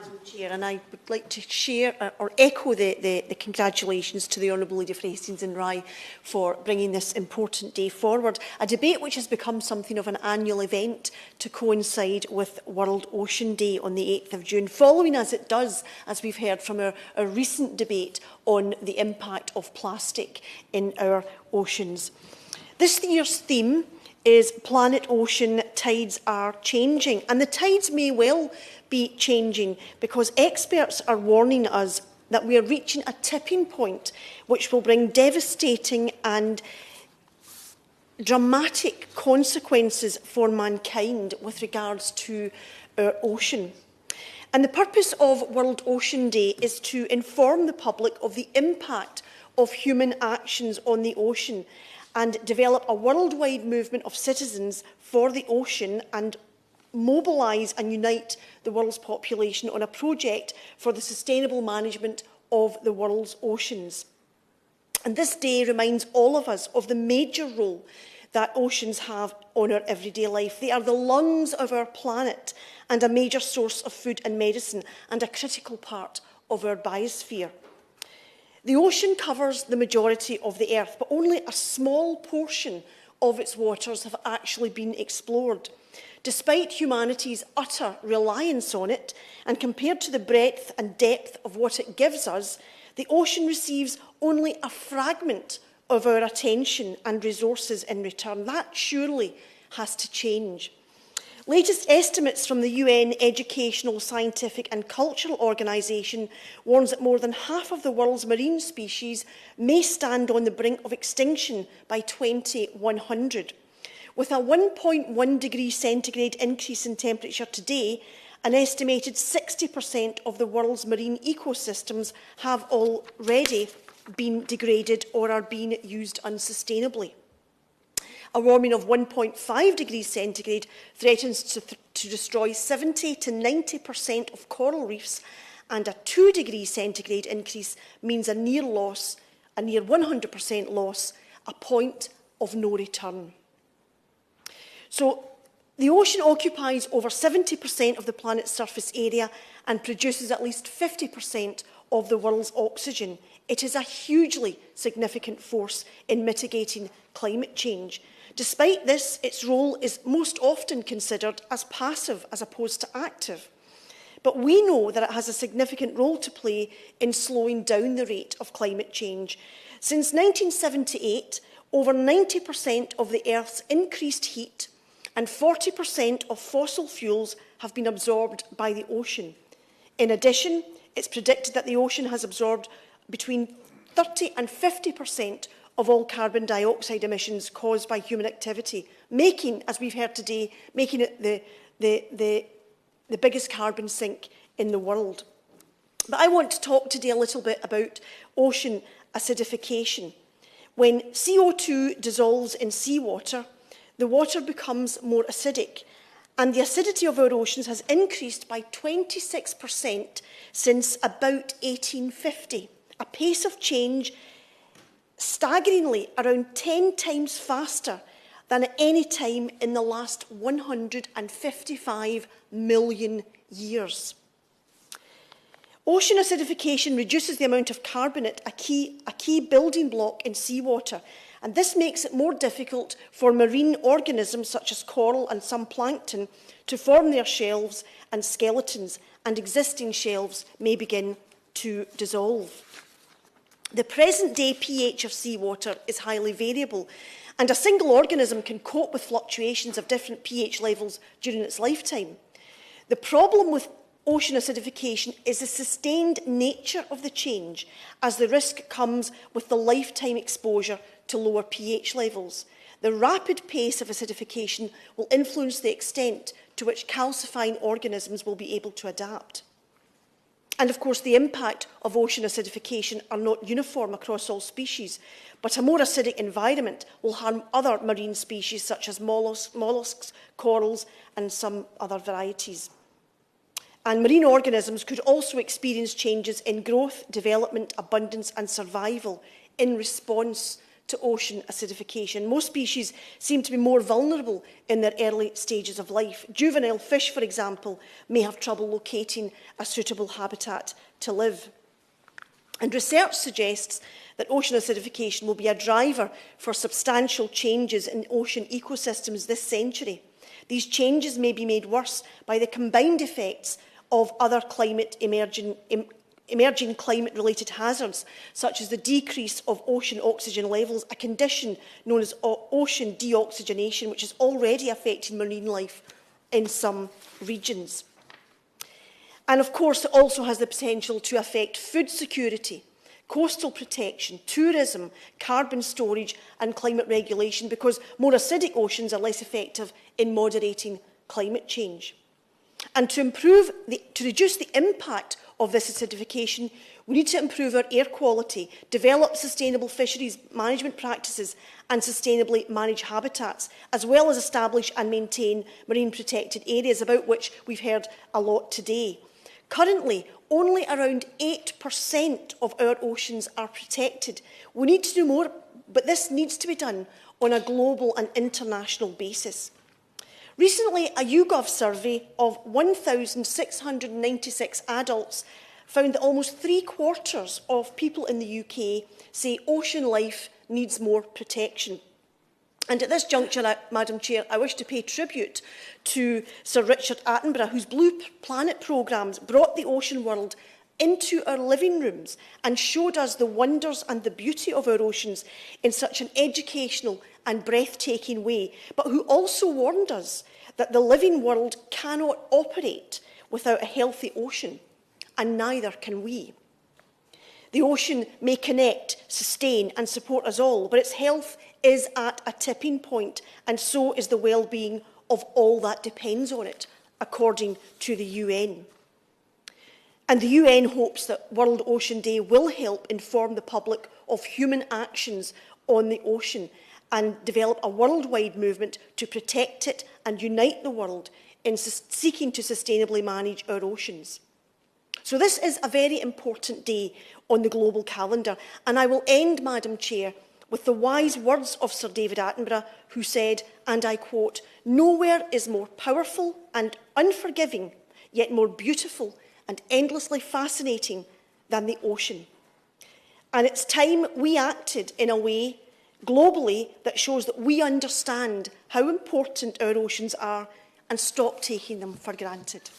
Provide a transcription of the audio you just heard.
Madam Chair, and I would like to share or echo the congratulations to the Honourable Lady for Hastings and Rye for bringing this important day forward. A debate which has become something of an annual event to coincide with World Ocean Day on the 8th of June, following as it does, as we've heard from our recent debate on the impact of plastic in our oceans. This year's theme is Planet Ocean, Tides Are Changing. And the tides may well be changing because experts are warning us that we are reaching a tipping point which will bring devastating and dramatic consequences for mankind with regards to our ocean. And the purpose of World Ocean Day is to inform the public of the impact of human actions on the ocean and develop a worldwide movement of citizens for the ocean and mobilise and unite the world's population on a project for the sustainable management of the world's oceans. And this day reminds all of us of the major role that oceans have on our everyday life. They are the lungs of our planet and a major source of food and medicine and a critical part of our biosphere. The ocean covers the majority of the earth, but only a small portion of its waters have actually been explored. Despite humanity's utter reliance on it, and compared to the breadth and depth of what it gives us, the ocean receives only a fragment of our attention and resources in return. That surely has to change. Latest estimates from the UN Educational, Scientific and Cultural Organisation warns that more than half of the world's marine species may stand on the brink of extinction by 2100. With a 1.1 degree centigrade increase in temperature today, an estimated 60% of the world's marine ecosystems have already been degraded or are being used unsustainably. A warming of 1.5 degrees centigrade threatens to destroy 70 to 90% of coral reefs, and a 2 degree centigrade increase means a near 100% loss, a point of no return. So the ocean occupies over 70% of the planet's surface area and produces at least 50% of the world's oxygen. It is a hugely significant force in mitigating climate change. Despite this, its role is most often considered as passive as opposed to active. But we know that it has a significant role to play in slowing down the rate of climate change. Since 1978, over 90% of the Earth's increased heat and 40% of fossil fuels have been absorbed by the ocean. In addition, it's predicted that the ocean has absorbed between 30 and 50% of all carbon dioxide emissions caused by human activity, making, as we've heard today, making it the biggest carbon sink in the world. But I want to talk today a little bit about ocean acidification. When CO2 dissolves in seawater, the water becomes more acidic, and the acidity of our oceans has increased by 26% since about 1850, a pace of change staggeringly around 10 times faster than at any time in the last 155 million years. Ocean acidification reduces the amount of carbonate, a key building block in seawater, and this makes it more difficult for marine organisms such as coral and some plankton to form their shells and skeletons, and existing shells may begin to dissolve. The present-day pH of seawater is highly variable, and a single organism can cope with fluctuations of different pH levels during its lifetime. The problem with ocean acidification is the sustained nature of the change, as the risk comes with the lifetime exposure to lower pH levels. The rapid pace of acidification will influence the extent to which calcifying organisms will be able to adapt. And of course, the impact of ocean acidification are not uniform across all species, but a more acidic environment will harm other marine species such as molluscs, corals, and some other varieties. And marine organisms could also experience changes in growth, development, abundance, and survival in response to ocean acidification. Most species seem to be more vulnerable in their early stages of life. Juvenile fish, for example, may have trouble locating a suitable habitat to live. And research suggests that ocean acidification will be a driver for substantial changes in ocean ecosystems this century. These changes may be made worse by the combined effects of other emerging climate-related hazards, such as the decrease of ocean oxygen levels, a condition known as ocean deoxygenation, which is already affecting marine life in some regions. And of course, it also has the potential to affect food security, coastal protection, tourism, carbon storage and climate regulation, because more acidic oceans are less effective in moderating climate change. And to reduce the impact of this acidification, we need to improve our air quality, develop sustainable fisheries management practices and sustainably manage habitats, as well as establish and maintain marine protected areas, about which we've heard a lot today. Currently, only around 8% of our oceans are protected. We need to do more, but this needs to be done on a global and international basis. Recently, a YouGov survey of 1,696 adults found that almost 3/4 of people in the UK say ocean life needs more protection. And at this juncture, Madam Chair, I wish to pay tribute to Sir Richard Attenborough, whose Blue Planet programmes brought the ocean world into our living rooms and showed us the wonders and the beauty of our oceans in such an educational and breathtaking way, but who also warned us that the living world cannot operate without a healthy ocean, and neither can we. The ocean may connect, sustain and support us all, but its health is at a tipping point, and so is the well-being of all that depends on it, according to the UN. And the UN hopes that World Ocean Day will help inform the public of human actions on the ocean and develop a worldwide movement to protect it and unite the world in seeking to sustainably manage our oceans. So this is a very important day on the global calendar, and I will end, Madam Chair, with the wise words of Sir David Attenborough, who said, and I quote, "Nowhere is more powerful and unforgiving, yet more beautiful and endlessly fascinating than the ocean." And it's time we acted in a way globally that shows that we understand how important our oceans are and stop taking them for granted.